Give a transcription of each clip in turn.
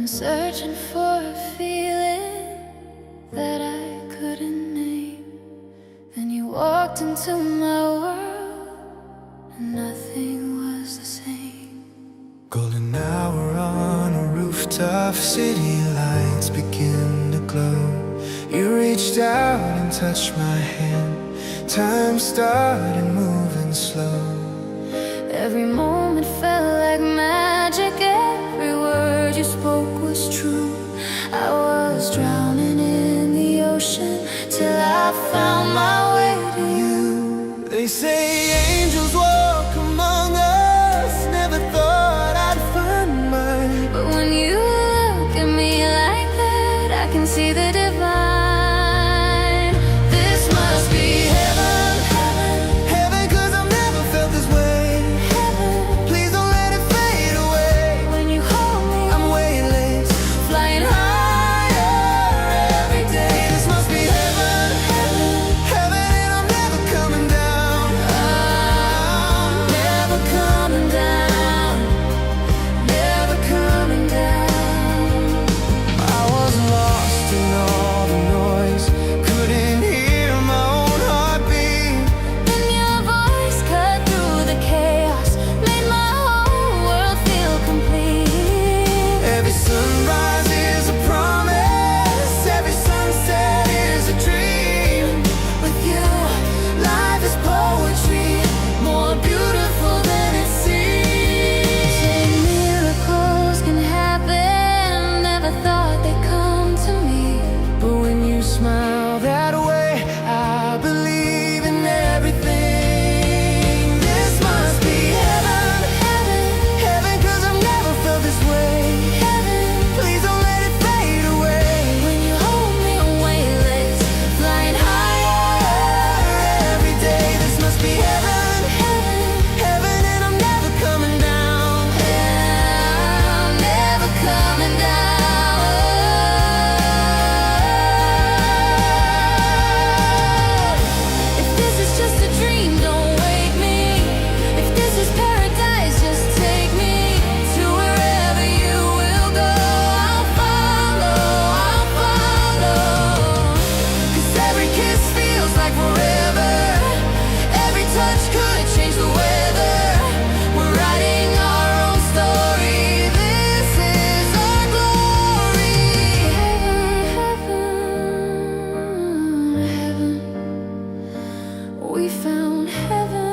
been searching for a feeling that I couldn't name. Then you walked into my world and nothing was the same. Golden hour on a rooftop, city lights begin to glow. You reached out and touched my hand. Time started moving slow. Every moment felt like magic. Every word you spoke was true. I was drowning in the ocean till I found my way to you. They say angels walk among us. Never thought I'd find mine. But when you look at me like that, I can see the divine. This must be heaven, heaven, Heaven, 'cause I've never felt this way. heaven. Please don't let it fade away. When you hold me, I'm weightless, flying higher every day. this must be heaven, Heaven, heaven, and I'm never coming down. I'm never coming down, never coming down. I was lost in all the noise, couldn't hear my own heartbeat. And your voice cut through the chaos, made my whole world feel complete. Every sunrise is a promise, every sunset is a dream. With you, life is poetry, more beautiful than it seems. Say miracles can happen, never thought they'd come to me. But when you smile that way, I believe in everything. This must be heaven, Heaven, heaven, 'cause I've never felt this way. heaven, Please don't let it fade away. when you hold me, I'm weightless, flying higher Every day, this must be heaven, heaven, heaven, and I'm never coming down. I'm never coming down. If this is just a dream, don't wake me. If this is paradise, just take me to wherever you will go. I'll follow, I'll follow. 'Cause every kiss feels like forever. Every touch could change the weather. We're writing our own story. This is our glory. Heaven, heaven, heaven. We found heaven.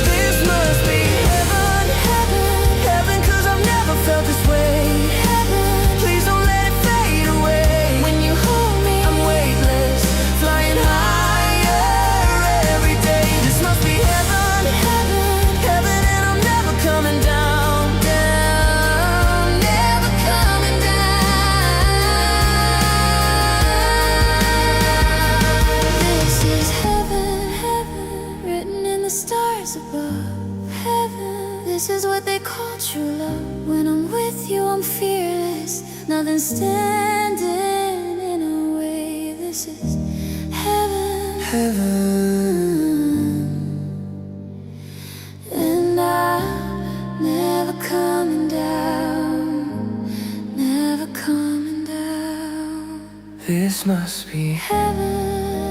This must be heaven, heaven, 'cause I've never felt this way. Please don't let it fade away. When you hold me, I'm weightless, flying higher every day. This must be heaven, heaven, and I'm never coming down. down, never coming down. This is heaven, heaven, written in the stars above. Heaven, this is what they call true love. When I'm with you, I'm fearless, nothing standing in our way. This is heaven, Heaven, and I'm never coming down, never coming down. this must be Heaven.